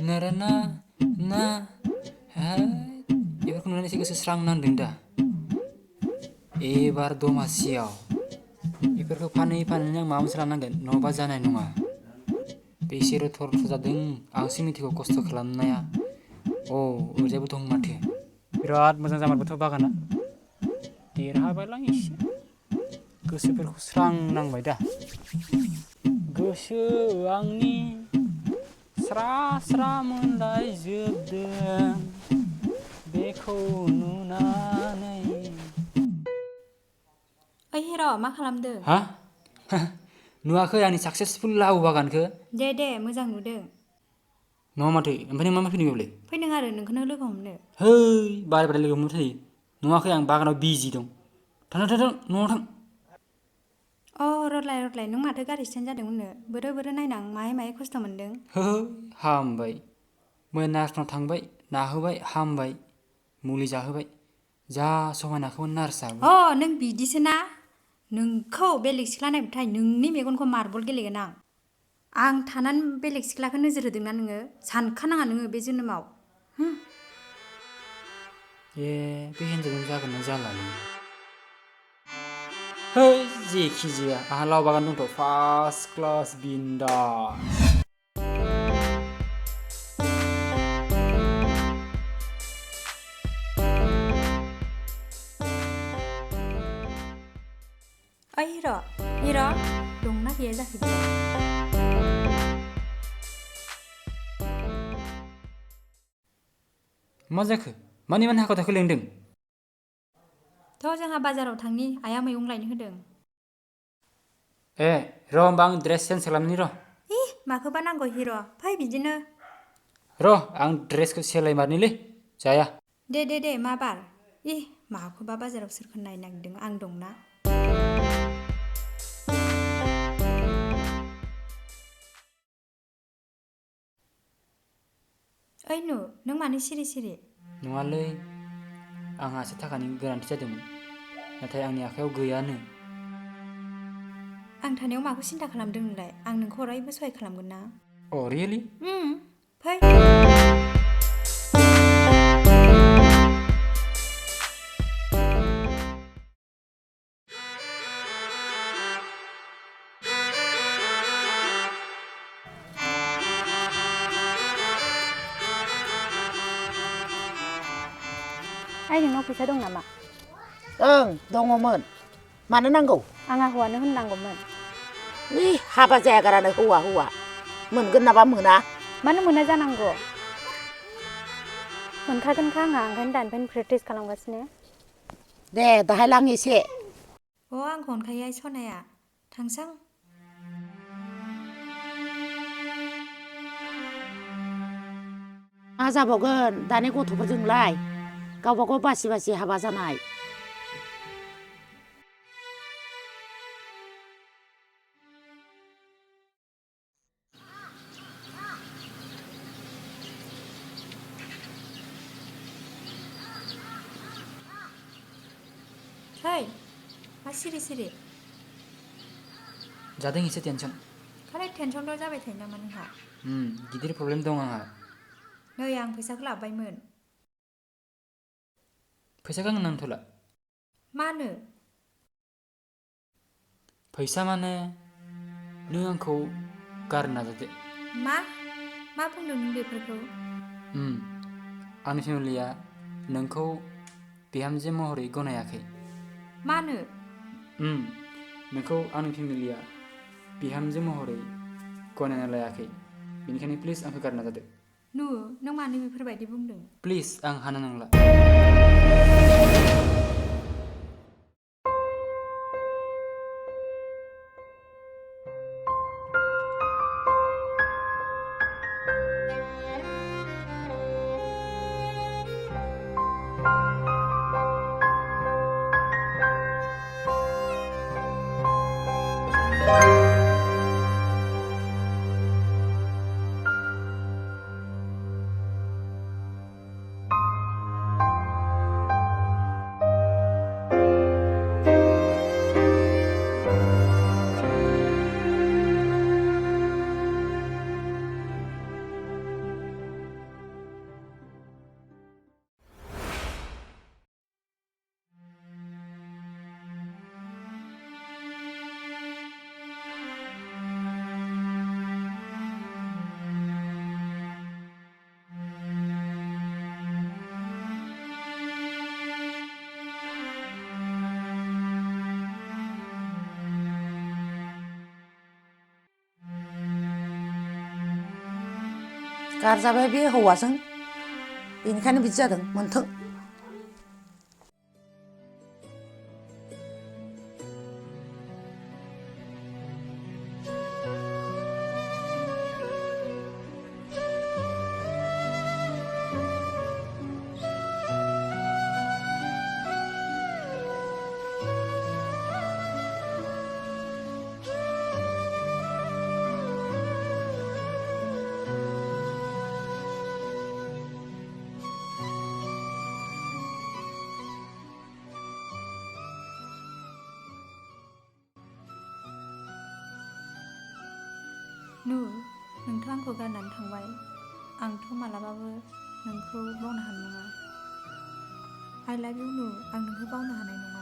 Narana na hai बेफोरखौ नुनानै एसे गोसो स्रां नांदों दा एबार दमासियाव बेफोरखौ फानै फानैनो आं माबा मोनसे लानांगोन नङाबा जानाय नङा बेसेरो थर जादों आंसो मिथिगौ खस्थ' खालामनाया ओरैजायबो दं माथो बिराद मोजां जामारबायथ' बागाना देरहाबायलां एसे गोसोफोरखौ स्रां नांबाय दा गोसो आंनि स्रा स्रा मोनलायजोबदों बेखौ नुनानै ओइ हिर' मा खालामदों? हा नुवाखै आंनि साक्सेसफुल लाव बागानखौ दे मोजां नुदों नङा माथो ओमफ्राय नों मा फैदों बेयावलाय फैदों आरो नोंखौनो लोगो हमनो है बारे बारे लोगो हमबाय थायो नुवाखै आं बागानाव बिजि दं थां न'आव थां रदलाय नों माथो गारि स्टेन्ड जादोंमोननो बोरो नायनां माहाय खस्थ' मोनदों हामबाय मैया नार्सनाव थांबाय नाहोबाय हामबाय मुलि जाहोबाय जा समायनाखौमोन नार्सआबो नों बिदिसो ना नोंखौ बेलेग सिख्ला नायबाथाय नोंनि मेगनखौ मार्बल गेलेगोन आं थानानै बेलेग सिख्लाखौ नोजोर होदोंना नोङो सानखानाङा नोङो बे जोनोमाव बे हिन्जावजों जागोन ना जालालै जेखि जाया आंहा लाव बागान दंथ' फार्स्ट क्लास बिन्दास ओइ हिर' दंना गैया जाखो मा जाखो मानि हाखु दाखु लेंदों जोंहा बाजाराव थांनि आइया मैगं लायनो होदों र' होमबा आं ड्रेस चेन्ज खालामनि र' माखौबा नांगौ हिर' फै बिदिनो आं ड्रेसखौ सेलाय मारनिलै जाया दे मा बार माखौबा बाजाराव सोरखौ नायनो नागिरदों आं दंना ओइ नों मानो सिरि नङालै आंहा एसे थाखानि गोनांथि जादोंमोन नाथाय आंनि आखायाव गैयानो आं थानायाव माखौ सिन्था खालामदों नोंलाय आं नोंखौ अरायबो सहाय खालामगोन ना रियेलि फै नोंनाव फैसा दं नामा दङमोन मानो नांगौ आंहा हौवानो होननांगौमोन हाबा जायागारानो हौवा मोनगोन नाबा मोना मानो मोना जानांगौ मोनखागोनखा आंहा ओंखायनो दानिफ्रायनो प्रेक्टिस खालामगासिनो दे दाहाय लां एसे आंखौ अनखायो आइ सनाया थांसां मा जाबावगोन दानि गथ'फोरजोंलाय गावबा गाव बासि हाबा जानाय मा सिरि जादों एसे टेनसन खालि टेनसनल' जाबाय थायो नामा नोंहा गिदिर प्रब्लेम दं आंहा नै आं फैसाखौ लाबोबायमोन फैसाखौ आंनो नांथ'ला मानो फैसा माने नों आंखौ गारनो नाजादो मा बुंदों नों बेफोरखौ आंनि फेमिलिया नोंखौ बिहामजो महरै गनायाखै मानो नोंखौ आंनि फेमिलिया बिहामजो महरै गनायना लायाखै बेनिखायनो प्लिज आंखौ गारनो नाजादो नों मानो बेफोरबायदि बुंदों प्लिज आं हाना नंला गारजाबाय बे हौवाजों बेनिखायनो बिदि जादों मोनथों नुर नोंथ' आंखौ गारनानै थांबाय आंथ' मालाबाबो नोंखौ बावनो हानाय नङा आइ लाभ इउ नुर आं नोंखौ बावनो हानाय नङा